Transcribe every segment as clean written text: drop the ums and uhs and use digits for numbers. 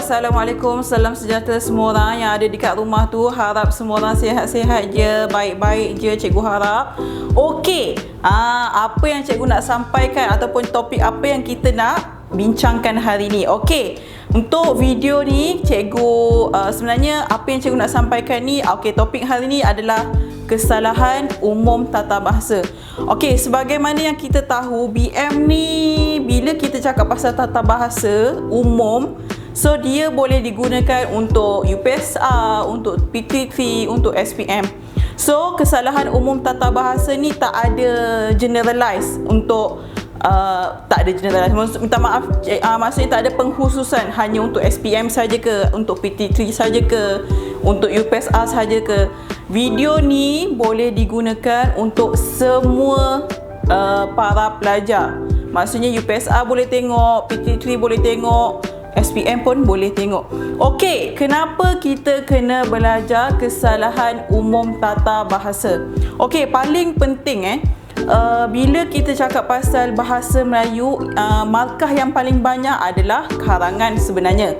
Assalamualaikum, salam sejahtera semua orang yang ada dekat rumah tu. Harap semua orang sihat-sihat je, baik-baik je cikgu harap. Okey, apa yang cikgu nak sampaikan ataupun topik apa yang kita nak bincangkan hari ni. Okey, untuk video ni cikgu sebenarnya apa yang cikgu nak sampaikan ni, okey, topik hari ni adalah kesalahan umum tata bahasa. Okey, sebagaimana yang kita tahu, BM ni bila kita cakap pasal tata bahasa umum, so dia boleh digunakan untuk UPSR, untuk PTT, untuk SPM. So kesalahan umum tata bahasa ni tak ada generalize untuk tak ada generalize. Minta maaf, maksudnya tak ada pengkhususan hanya untuk SPM saja ke, untuk PT3 saja ke, untuk UPSR saja ke. Video ni boleh digunakan untuk semua para pelajar. Maksudnya UPSR boleh tengok, PT3 boleh tengok, SPM pun boleh tengok. Okey, kenapa kita kena belajar kesalahan umum tata bahasa? Okey, paling penting bila kita cakap pasal bahasa Melayu, markah yang paling banyak adalah karangan sebenarnya.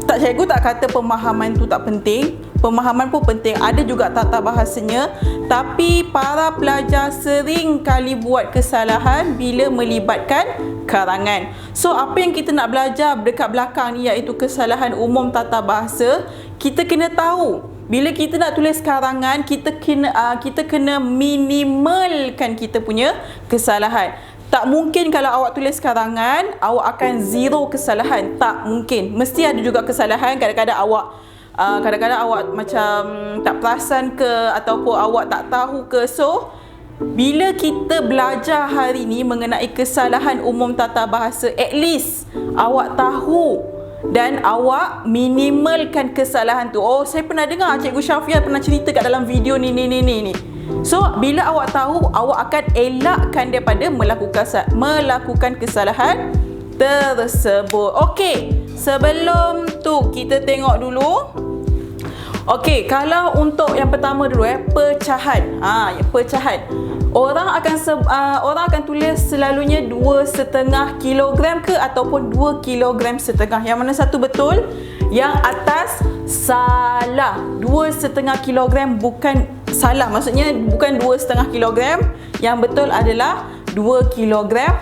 Tak, cikgu tak kata pemahaman tu tak penting. Pemahaman pun penting, ada juga tata bahasanya. Tapi para pelajar sering kali buat kesalahan bila melibatkan karangan. So apa yang kita nak belajar dekat belakang ni iaitu kesalahan umum tata bahasa. Kita kena tahu bila kita nak tulis karangan, kita kena minimalkan kita punya kesalahan. Tak mungkin kalau awak tulis karangan awak akan zero kesalahan. Tak mungkin. Mesti ada juga kesalahan. Kadang-kadang awak macam tak perasan ke, ataupun awak tak tahu ke. So bila kita belajar hari ni mengenai kesalahan umum tata bahasa, at least awak tahu dan awak minimalkan kesalahan tu. Oh, saya pernah dengar Cikgu Syafia pernah cerita kat dalam video ni. So bila awak tahu, awak akan elakkan daripada melakukan kesalahan tersebut. Okey, sebelum tu kita tengok dulu. Okey, kalau untuk yang pertama dulu pecahan. Pecahan. Orang akan tulis selalunya 2,5 kilogram ke ataupun 2,5 kilogram. Yang mana satu betul? Yang atas salah. 2,5 kilogram bukan salah. Maksudnya bukan 2,5 kilogram. Yang betul adalah 2,5 kilogram.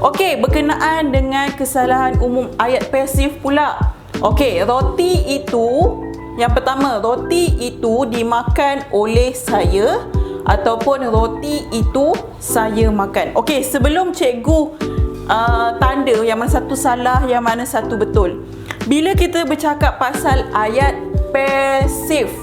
Okey, berkenaan dengan kesalahan umum ayat pasif pula. Okey, roti itu, yang pertama, roti itu dimakan oleh saya ataupun roti itu saya makan. Okey, sebelum cikgu tanda yang mana satu salah, yang mana satu betul. Bila kita bercakap pasal ayat pasif,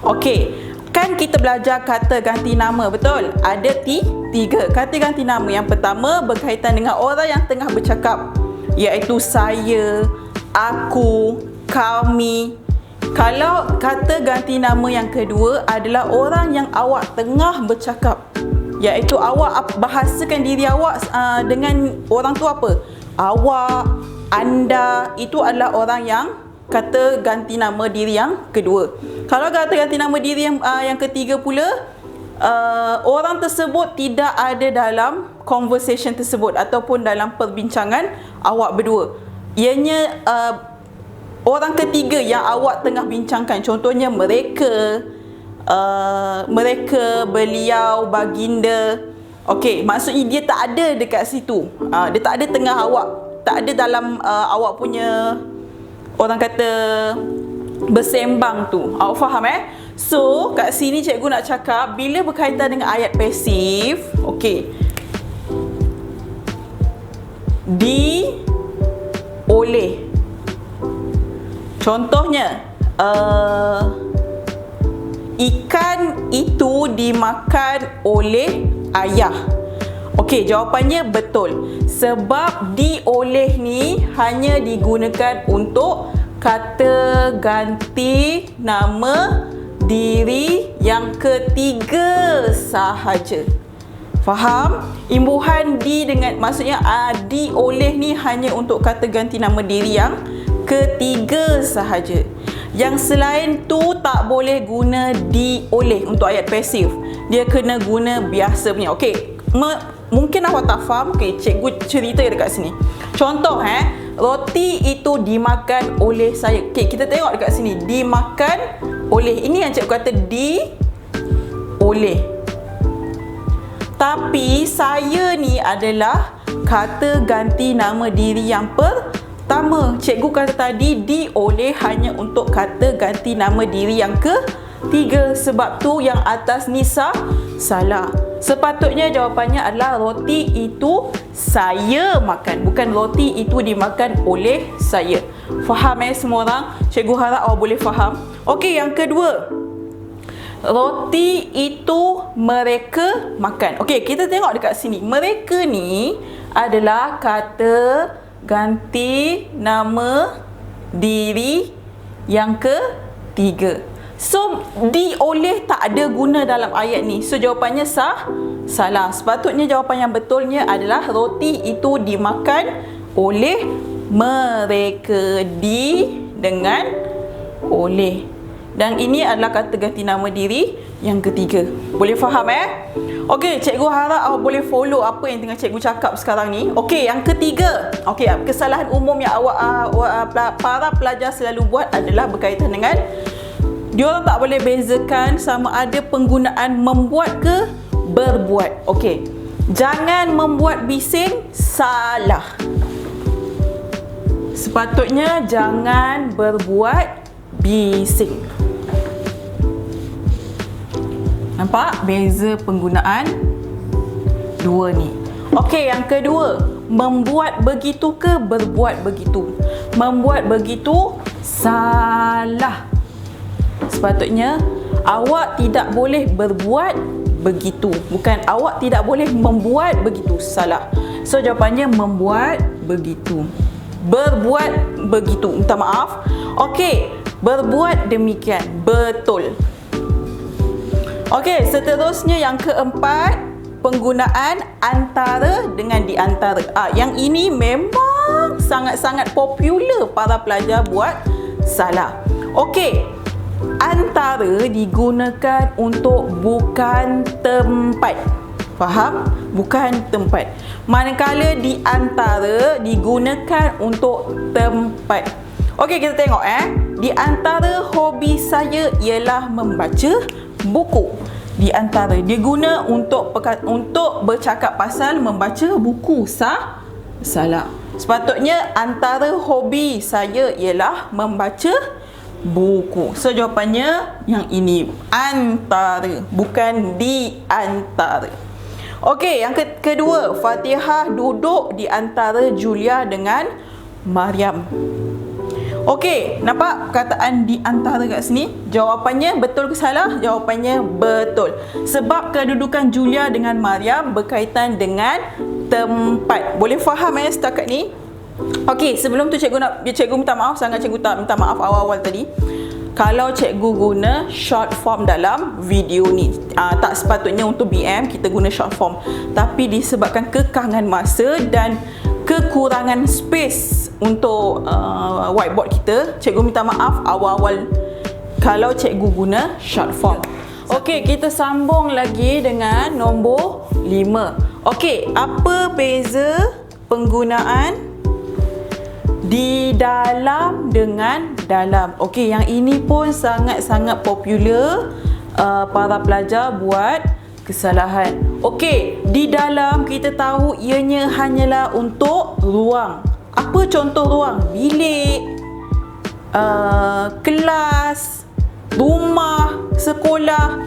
okey, kan kita belajar kata ganti nama, betul? Ada tiga kata ganti nama. Yang pertama berkaitan dengan orang yang tengah bercakap, iaitu saya, aku, kami. Kalau kata ganti nama yang kedua adalah orang yang awak tengah bercakap, iaitu awak bahasakan diri awak dengan orang tu apa? Awak, anda, itu adalah orang yang kata ganti nama diri yang kedua. Kalau kata ganti nama diri yang ketiga pula, orang tersebut tidak ada dalam conversation tersebut ataupun dalam perbincangan awak berdua. Ianya orang ketiga yang awak tengah bincangkan. Contohnya mereka, beliau, baginda. Okey, maksudnya dia tak ada dekat situ. Dia tak ada tengah awak, tak ada dalam awak punya, orang kata, bersembang tu. Awak faham So, kat sini cikgu nak cakap bila berkaitan dengan ayat pasif, okey, oleh. Contohnya, ikan itu dimakan oleh ayah. Okey, jawapannya betul. Sebab dioleh ni hanya digunakan untuk kata ganti nama diri yang ketiga sahaja. Faham? Imbuhan maksudnya dioleh ni hanya untuk kata ganti nama diri yang ketiga sahaja. Yang selain tu tak boleh guna dioleh untuk ayat pasif. Dia kena guna biasa punya. Okey, mungkin awak tak faham. Okey, cikgu cerita dekat sini. Contoh Roti itu dimakan oleh saya. Okey, kita tengok dekat sini. Dimakan oleh. Ini yang cikgu kata oleh. Tapi saya ni adalah kata ganti nama diri yang pertama. Cikgu kata tadi oleh hanya untuk kata ganti nama diri yang ketiga. Sebab tu yang atas ni salah. Sepatutnya jawapannya adalah roti itu saya makan, bukan roti itu dimakan oleh saya. Faham semua orang? Cikgu harap awak boleh faham. Okey, yang kedua. Roti itu mereka makan. Okey, kita tengok dekat sini. Mereka ni adalah kata ganti nama diri yang ketiga. So, oleh tak ada guna dalam ayat ni. So, jawapannya salah. Sepatutnya jawapan yang betulnya adalah roti itu dimakan oleh mereka. Dengan oleh. Dan ini adalah kata ganti nama diri yang ketiga. Boleh faham Okey, cikgu harap awak boleh follow apa yang tengah cikgu cakap sekarang ni. Okey, yang ketiga. Okey, kesalahan umum yang para pelajar selalu buat adalah berkaitan dengan diorang tak boleh bezakan sama ada penggunaan membuat ke berbuat. Okey. Jangan membuat bising, salah. Sepatutnya jangan berbuat bising. Nampak beza penggunaan dua ni. Okey, yang kedua, membuat begitu ke berbuat begitu? Membuat begitu salah. Sepatutnya awak tidak boleh berbuat begitu, bukan awak tidak boleh membuat begitu. Salah. So jawapannya membuat begitu. Berbuat begitu. Minta maaf. Okey, berbuat demikian. Betul. Okey, seterusnya yang keempat, penggunaan antara dengan di antara. Yang ini memang sangat-sangat popular para pelajar buat salah. Okey. Antara digunakan untuk bukan tempat. Faham? Bukan tempat. Manakala di antara digunakan untuk tempat. Okey, kita tengok Di antara hobi saya ialah membaca buku. Di antara dia guna untuk bercakap pasal membaca buku. Salah. Sepatutnya antara hobi saya ialah membaca buku. So jawapannya yang ini, antara, bukan di antara. Okey, yang kedua, Fatihah duduk di antara Julia dengan Mariam. Okey, nampak perkataan di antara kat sini? Jawapannya betul ke salah? Jawapannya betul. Sebab kedudukan Julia dengan Mariam berkaitan dengan tempat. Boleh faham setakat ni? Okey, sebelum tu cikgu minta maaf sangat, cikgu tak minta maaf awal-awal tadi. Kalau cikgu guna short form dalam video ni, tak sepatutnya untuk BM kita guna short form. Tapi disebabkan kekangan masa dan kekurangan space untuk whiteboard kita, cikgu minta maaf awal-awal kalau cikgu guna short form. Okey, kita sambung lagi dengan nombor 5. Okey, apa beza penggunaan di dalam dengan dalam? Okey, yang ini pun sangat-sangat popular para pelajar buat kesalahan. Okey, di dalam kita tahu ianya hanyalah untuk ruang. Apa contoh ruang? Bilik, kelas, rumah, sekolah.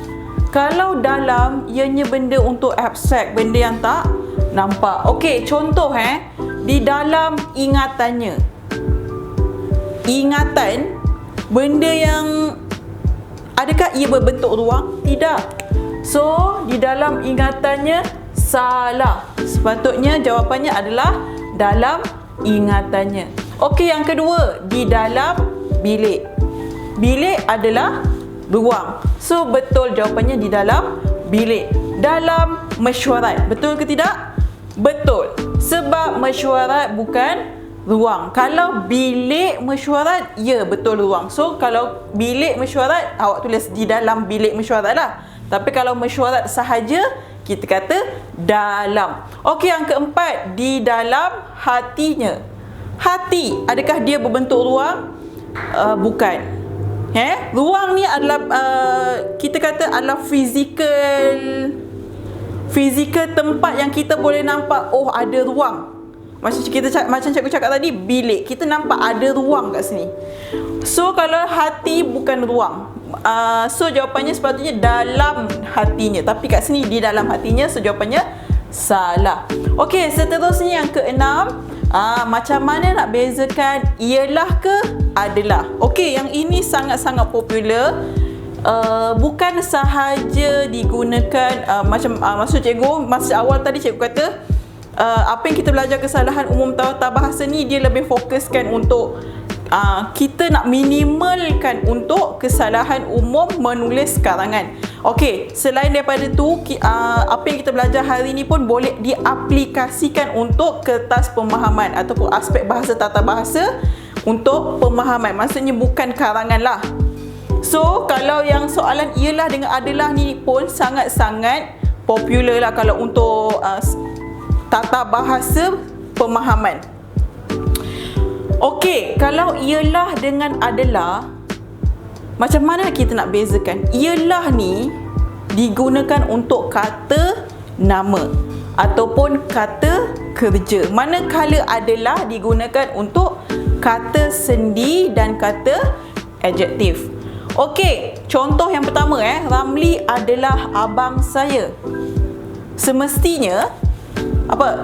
Kalau dalam ianya benda untuk abstrak, benda yang tak nampak. Okey, contoh di dalam ingatannya. Ingatan, benda yang adakah ia berbentuk ruang? Tidak. So, di dalam ingatannya salah. Sepatutnya jawapannya adalah dalam ingatannya. Okey, yang kedua, di dalam bilik. Bilik adalah ruang. So, betul jawapannya di dalam bilik. Dalam mesyuarat. Betul ke tidak? Betul. Sebab mesyuarat bukan ruang. Kalau bilik mesyuarat, ya betul ruang. So, kalau bilik mesyuarat, awak tulis di dalam bilik mesyuarat lah. Tapi kalau mesyuarat sahaja, kita kata dalam. Okey, yang keempat, di dalam hatinya. Hati, adakah dia berbentuk ruang? Bukan. Ruang ni adalah kita kata adalah fizikal tempat yang kita boleh nampak, oh ada ruang. Macam cikgu cakap tadi, bilik, kita nampak ada ruang kat sini. So kalau hati bukan ruang, so jawapannya sepatutnya dalam hatinya, tapi kat sini di dalam hatinya, so jawapannya salah. Okey, seterusnya yang keenam, macam mana nak bezakan ialah ke adalah. Okey, yang ini sangat-sangat popular. Bukan sahaja digunakan maksud cikgu masa awal tadi, cikgu kata apa yang kita belajar kesalahan umum tawabahasa ni, dia lebih fokuskan untuk kita nak minimalkan untuk kesalahan umum menulis karangan. Okey, selain daripada tu, apa yang kita belajar hari ni pun boleh diaplikasikan untuk kertas pemahaman ataupun aspek bahasa tata bahasa untuk pemahaman. Maksudnya bukan karangan lah. So, kalau yang soalan ialah dengan adalah ni pun sangat-sangat popular lah kalau untuk tata bahasa pemahaman. Okey, kalau ialah dengan adalah, macam mana kita nak bezakan? Ialah ni digunakan untuk kata nama ataupun kata kerja. Manakala adalah digunakan untuk kata sendi dan kata adjektif. Okey, contoh yang pertama Ramli adalah abang saya. Semestinya apa?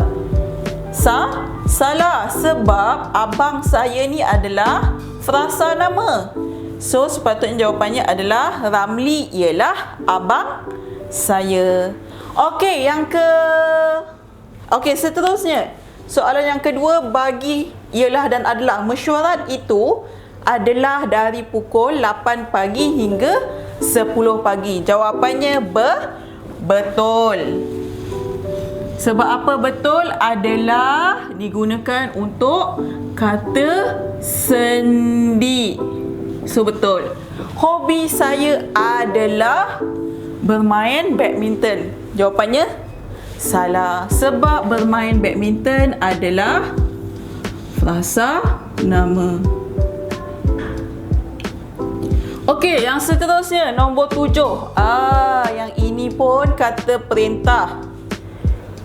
Salah, sebab abang saya ni adalah frasa nama. So sepatutnya jawapannya adalah Ramli ialah abang saya. Okey, seterusnya. Soalan yang kedua, bagi ialah dan adalah. Mesyuarat itu adalah dari pukul 8 pagi hingga 10 pagi. Jawapannya betul. Sebab apa betul? Adalah digunakan untuk kata sendi. So betul. Hobi saya adalah bermain badminton. Jawapannya salah. Sebab bermain badminton adalah frasa nama. Okey, yang seterusnya nombor 7. Yang ini pun kata perintah.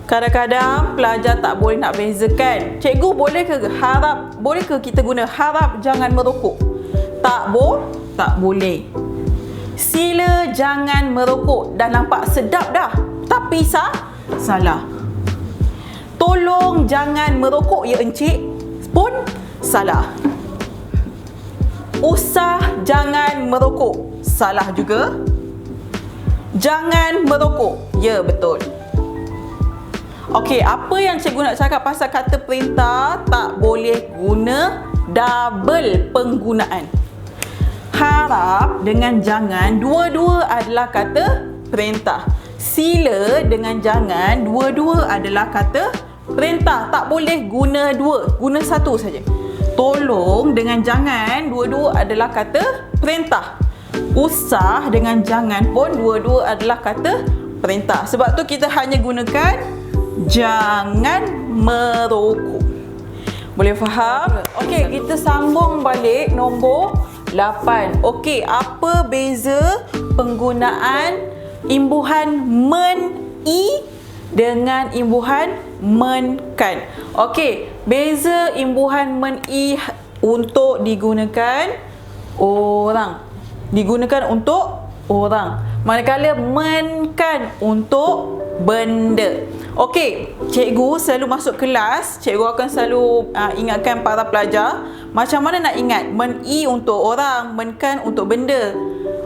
Kadang-kadang pelajar tak boleh nak bezakan. Cikgu boleh ke kita guna harap jangan merokok? Tak boleh. Sila jangan merokok. Dah nampak sedap dah, tapi salah. Tolong jangan merokok ya encik, pun salah. Usah jangan merokok, salah juga. Jangan merokok, ya betul. Okey, apa yang cikgu nak cakap pasal kata perintah? Tak boleh guna double penggunaan. Harap dengan jangan, dua-dua adalah kata perintah. Sila dengan jangan, dua-dua adalah kata perintah. Tak boleh guna dua, guna satu saja. Tolong dengan jangan, dua-dua adalah kata perintah. Usah dengan jangan pun dua-dua adalah kata perintah. Sebab tu kita hanya gunakan jangan merokok. Boleh faham? Okey, kita sambung balik nombor 8. Okey, apa beza penggunaan imbuhan men-i dengan imbuhan men-kan? Okey, beza imbuhan men-i untuk digunakan orang. Digunakan untuk orang. Manakala men-kan untuk benda. Okey, cikgu selalu masuk kelas, cikgu akan selalu ingatkan para pelajar macam mana nak ingat men-i untuk orang, men-kan untuk benda.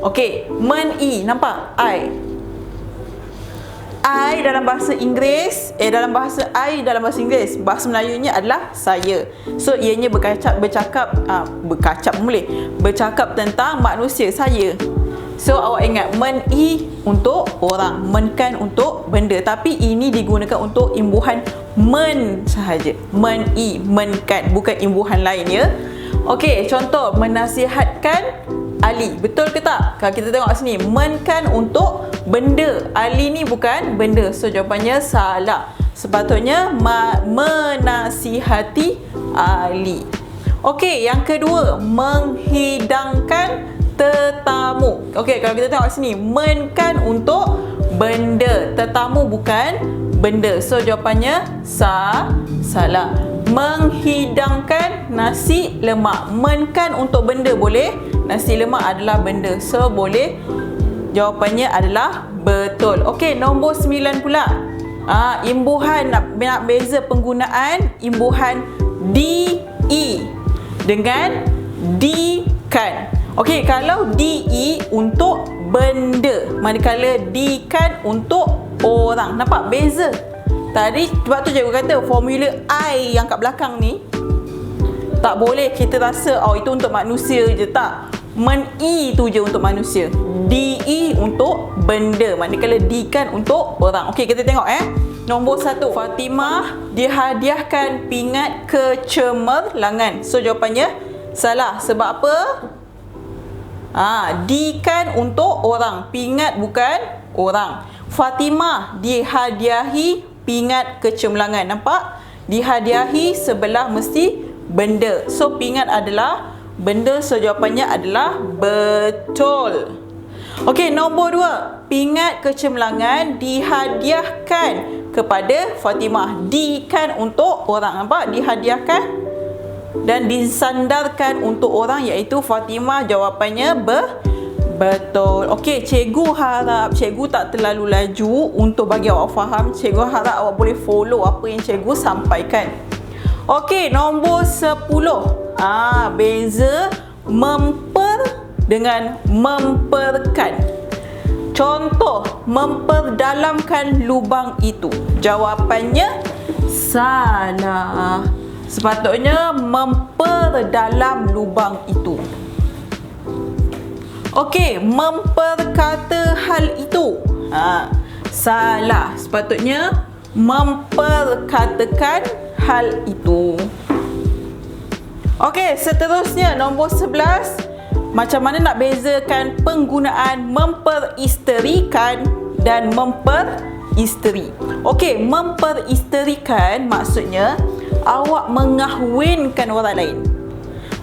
Okey, men-i, nampak? I dalam bahasa Inggeris, dalam bahasa Inggeris, bahasa Melayunya adalah saya. So ianya bercakap tentang manusia, saya. So awak ingat men-i untuk orang, men-kan untuk benda, tapi ini digunakan untuk imbuhan men sahaja. Men-i, men-kan, bukan imbuhan lain ya. Okey, contoh menasihatkan Ali, betul ke tak? Kalau kita tengok sini, men-kan untuk benda, Ali ni bukan benda. So jawapannya salah. Sepatutnya menasihati ahli. Okey, yang kedua, menghidangkan tetamu. Okey, kalau kita tengok sini, men kan untuk benda, tetamu bukan benda. So jawapannya salah. Menghidangkan nasi lemak. Men kan untuk benda boleh, nasi lemak adalah benda. So boleh, jawapannya adalah betul. Okey, nombor 9 pula. Imbuhan, nak beza penggunaan imbuhan di dengan di kan. Okey, kalau di untuk benda, manakala di kan untuk orang. Nampak beza? Tadi sebab tu cikgu kata formula I yang kat belakang ni tak boleh kita rasa itu untuk manusia je, tak. Men-i tu je untuk manusia. Di untuk benda, manakala di kan untuk orang. Okey, kita tengok Nombor 1, Fatimah dihadiahkan pingat kecemerlangan. So jawapannya salah. Sebab apa? Di kan untuk orang, pingat bukan orang. Fatimah dihadiahi pingat kecemerlangan. Nampak? Dihadiahi sebelah mesti benda. So pingat adalah benda. So jawapannya adalah betul. Okey, nombor 2, pingat kecemerlangan dihadiahkan kepada Fatimah. Di kan untuk orang. Nampak? Dihadiahkan dan disandarkan untuk orang, iaitu Fatimah. Jawapannya betul. Okey, cikgu harap cikgu tak terlalu laju untuk bagi awak faham. Cikgu harap awak boleh follow apa yang cikgu sampaikan. Okey, nombor 10. Beza memper dengan memperkan. Contoh, memperdalamkan lubang itu. Jawapannya salah. Sepatutnya memperdalam lubang itu. Okey, memperkata hal itu. Salah. Sepatutnya memperkatakan hal itu. Okey, seterusnya nombor 11. Macam mana nak bezakan penggunaan memperisterikan dan memperisteri? Okey, memperisterikan maksudnya awak mengahwinkan orang lain.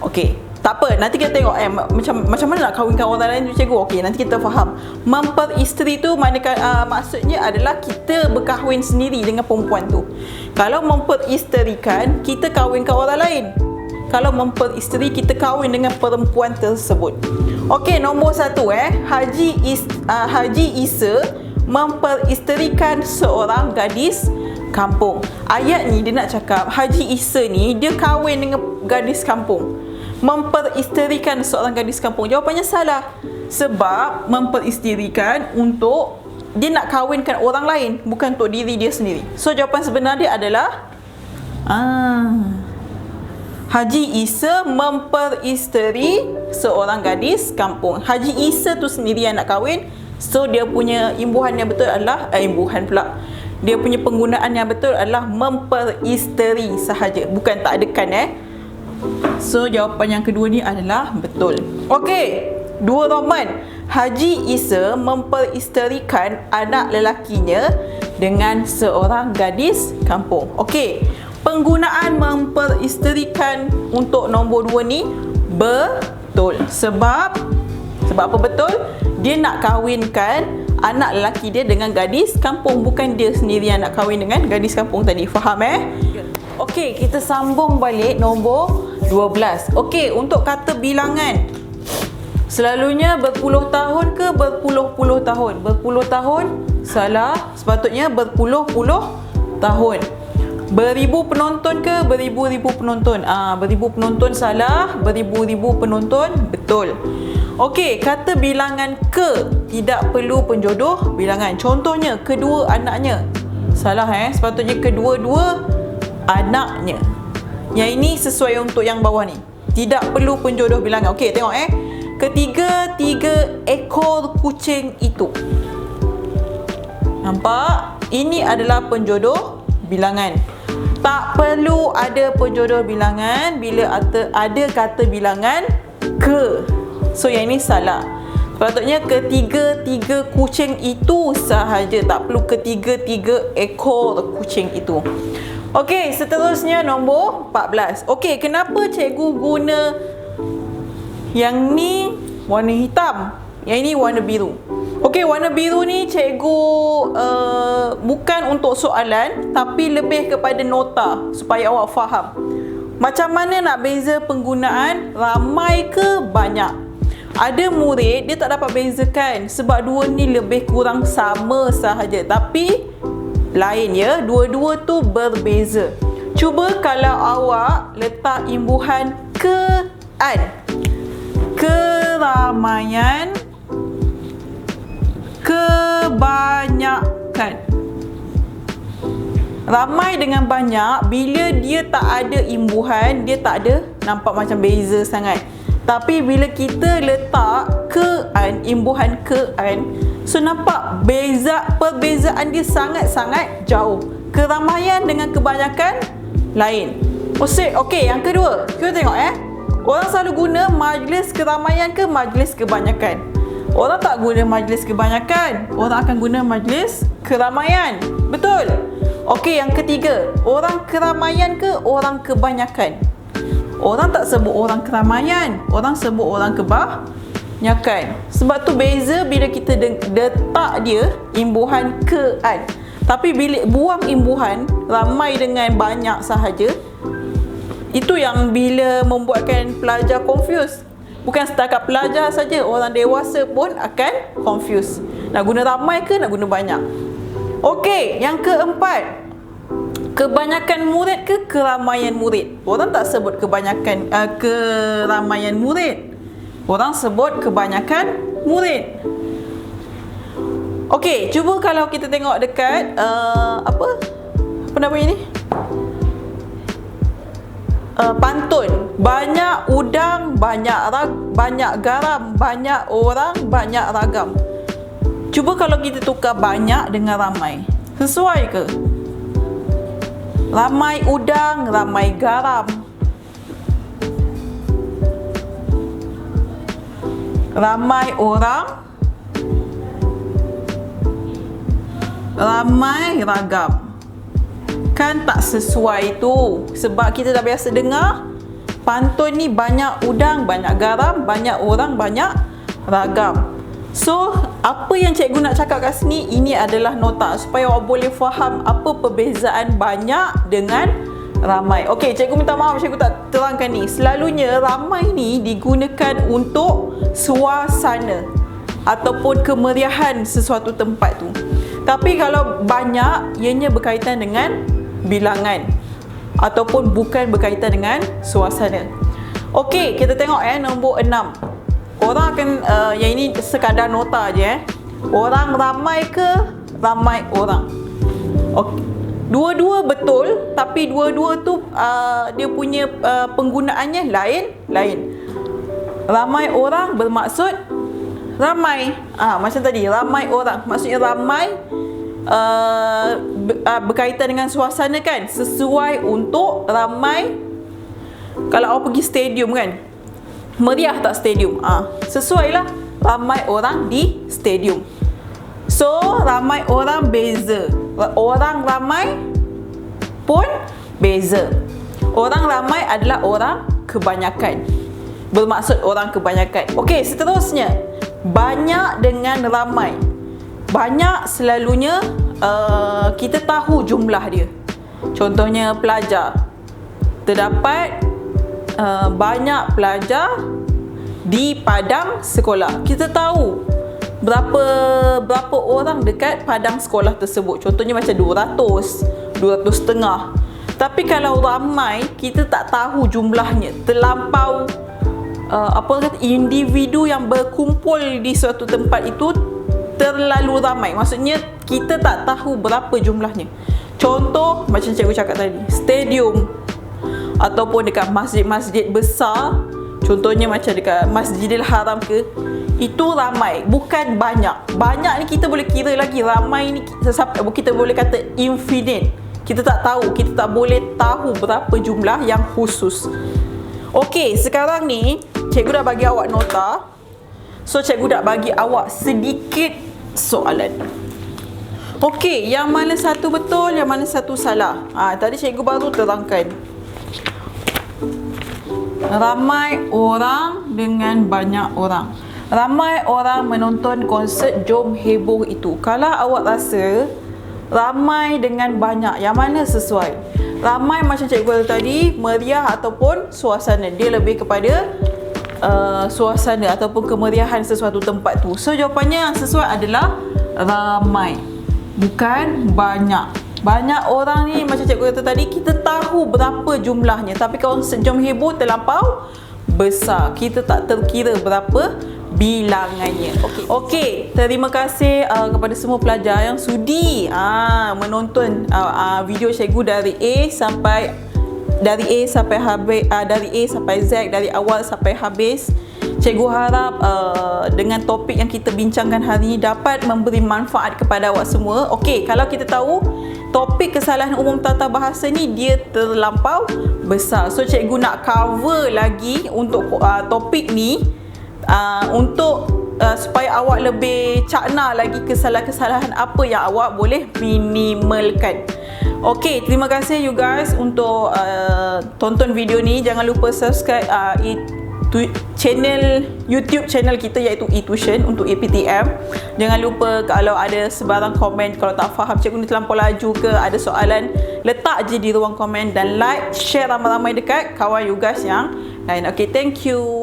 Okey, tak apa, nanti kita tengok macam mana nak kahwinkan orang lain tu cikgu. Okey, nanti kita faham. Memperisteri tu maksudnya adalah kita berkahwin sendiri dengan perempuan tu. Kalau memperisterikan, kita kahwinkan orang lain. Kalau memperisteri, kita kahwin dengan perempuan tersebut. Okey, nombor 1 Haji Isa memperisterikan seorang gadis kampung. Ayat ni dia nak cakap Haji Isa ni dia kahwin dengan gadis kampung. Memperisterikan seorang gadis kampung. Jawapannya salah. Sebab memperisterikan untuk dia nak kahwinkan orang lain, bukan untuk diri dia sendiri. So jawapan sebenar dia adalah Haji Isa memperisteri seorang gadis kampung. Haji Isa tu sendiri yang nak kahwin. So dia punya imbuhan yang betul adalah dia punya penggunaan yang betul adalah memperisteri sahaja, bukan tak adakan So jawapan yang kedua ni adalah betul. Okey, 2 Roman. Haji Isa memperisterikan anak lelakinya dengan seorang gadis kampung. Okey, penggunaan memperisterikan untuk nombor 2 ni betul. Sebab apa betul? Dia nak kahwinkan anak lelaki dia dengan gadis kampung, bukan dia sendiri yang nak kahwin dengan gadis kampung tadi. Faham Okey, kita sambung balik nombor 12. Okey, untuk kata bilangan, selalunya berpuluh tahun ke berpuluh-puluh tahun? Berpuluh tahun salah. Sepatutnya berpuluh-puluh tahun. Beribu penonton ke beribu-ribu penonton? Beribu penonton salah, beribu-ribu penonton betul. Okey, kata bilangan ke tidak perlu penjodoh bilangan. Contohnya kedua anaknya. Salah sepatutnya kedua-dua anaknya. Yang ini sesuai untuk yang bawah ni. Tidak perlu penjodoh bilangan. Okey, tengok ketiga-tiga ekor kucing itu. Nampak? Ini adalah penjodoh bilangan. Tak perlu ada penjodoh bilangan bila ada kata bilangan ke. So yang ini salah. Sepatutnya ketiga-tiga kucing itu sahaja. Tak perlu ketiga-tiga ekor kucing itu. Okey, seterusnya nombor 14. Okey, kenapa cikgu guna yang ni warna hitam, yang ini warna biru? Okey, warna biru ni cikgu bukan untuk soalan tapi lebih kepada nota supaya awak faham. Macam mana nak beza penggunaan ramai ke banyak? Ada murid dia tak dapat bezakan sebab dua ni lebih kurang sama sahaja tapi lain ya, dua-dua tu berbeza. Cuba kalau awak letak imbuhan ke-an. Keramaian, kebanyakan. Ramai dengan banyak, bila dia tak ada imbuhan, dia tak ada nampak macam beza sangat. Tapi bila kita letak ke-an, imbuhan ke-an, so nampak perbezaan dia sangat-sangat jauh. Keramaian dengan kebanyakan lain. Okey, yang kedua, kita tengok orang selalu guna majlis keramaian ke majlis kebanyakan. Orang tak guna majlis kebanyakan, orang akan guna majlis keramaian. Betul? Okey, yang ketiga, orang keramaian ke orang kebanyakan? Orang tak sebut orang keramaian, orang sebut orang kebanyakan. Sebab tu beza bila kita letak dia imbuhan ke-an. Tapi bila buang imbuhan ramai dengan banyak sahaja, itu yang bila membuatkan pelajar confuse. Bukan setakat pelajar saja, orang dewasa pun akan confuse. Nak guna ramai ke nak guna banyak? Okey, yang keempat, kebanyakan murid ke keramaian murid? Orang tak sebut kebanyakan keramaian murid. Orang sebut kebanyakan murid. Okey, cuba kalau kita tengok dekat apa nama ini? Pantun. Banyak udang, banyak garam, banyak orang, banyak ragam. Cuba kalau kita tukar banyak dengan ramai, sesuai ke? Ramai udang, ramai garam. Ramai orang, ramai ragam. Kan tak sesuai tu. Sebab kita dah biasa dengar pantun ni banyak udang, banyak garam, banyak orang, banyak ragam. So, apa yang cikgu nak cakap kat sini, ini adalah nota supaya awak boleh faham apa perbezaan banyak dengan ramai. Okey, cikgu minta maaf cikgu tak terangkan ni. Selalunya ramai ni digunakan untuk suasana ataupun kemeriahan sesuatu tempat tu. Tapi kalau banyak, ianya berkaitan dengan bilangan ataupun bukan berkaitan dengan suasana. Okey, kita tengok nombor 6. Orang akan yang ini sekadar nota je Orang ramai ke ramai orang? Okey. Dua-dua betul, tapi dua-dua tu dia punya penggunaannya lain. Ramai orang bermaksud ramai. Macam tadi, ramai orang maksudnya ramai berkaitan dengan suasana kan, sesuai untuk ramai. Kalau awak pergi stadium kan, meriah tak stadium? Sesuai lah, ramai orang di stadium. So, ramai orang beza. Orang ramai pun beza. Orang ramai adalah orang kebanyakan. Bermaksud orang kebanyakan. Okey, seterusnya, banyak dengan ramai. Banyak selalunya kita tahu jumlah dia. Contohnya pelajar. Terdapat banyak pelajar di padang sekolah. Kita tahu berapa orang dekat padang sekolah tersebut. Contohnya macam 200 setengah. Tapi kalau ramai, kita tak tahu jumlahnya. Terlampau individu yang berkumpul di suatu tempat itu terlalu ramai. Maksudnya kita tak tahu berapa jumlahnya. Contoh macam cikgu cakap tadi, stadium ataupun dekat masjid-masjid besar. Contohnya macam dekat Masjidil Haram ke, itu ramai, bukan banyak. Banyak ni kita boleh kira lagi, ramai ni kita boleh kata infinite. Kita tak tahu, kita tak boleh tahu berapa jumlah yang khusus. Okey, sekarang ni cikgu dah bagi awak nota. So cikgu dah bagi awak sedikit soalan. Okey, yang mana satu betul, yang mana satu salah? Tadi cikgu baru terangkan. Ramai orang dengan banyak orang. Ramai orang menonton konsert Jom Heboh itu. Kalau awak rasa ramai dengan banyak, yang mana sesuai? Ramai macam cikgu tadi, meriah ataupun suasana. Dia lebih kepada suasana ataupun kemeriahan sesuatu tempat tu. So jawapannya yang sesuai adalah ramai, bukan banyak. Banyak orang ni macam cikgu kata tadi, kita tahu berapa jumlahnya, tapi konsert Jom Heboh terlampau besar, kita tak terkira berapa bilangannya. Okey, terima kasih kepada semua pelajar yang sudi menonton video cikgu dari A sampai habis, dari A sampai Z, dari awal sampai habis. Cikgu harap dengan topik yang kita bincangkan hari ini dapat memberi manfaat kepada awak semua. Okey, kalau kita tahu topik kesalahan umum tata bahasa ni dia terlampau besar. So cikgu nak cover lagi untuk topik ni untuk supaya awak lebih cakna lagi kesalahan-kesalahan apa yang awak boleh minimalkan. Okey, terima kasih you guys untuk tonton video ni. Jangan lupa subscribe channel YouTube channel kita iaitu eTution untuk APTM. Jangan lupa kalau ada sebarang komen, kalau tak faham cikgu ni terlampau laju ke, ada soalan, letak je di ruang komen dan like, share ramai-ramai dekat kawan you guys yang lain. Okey, thank you.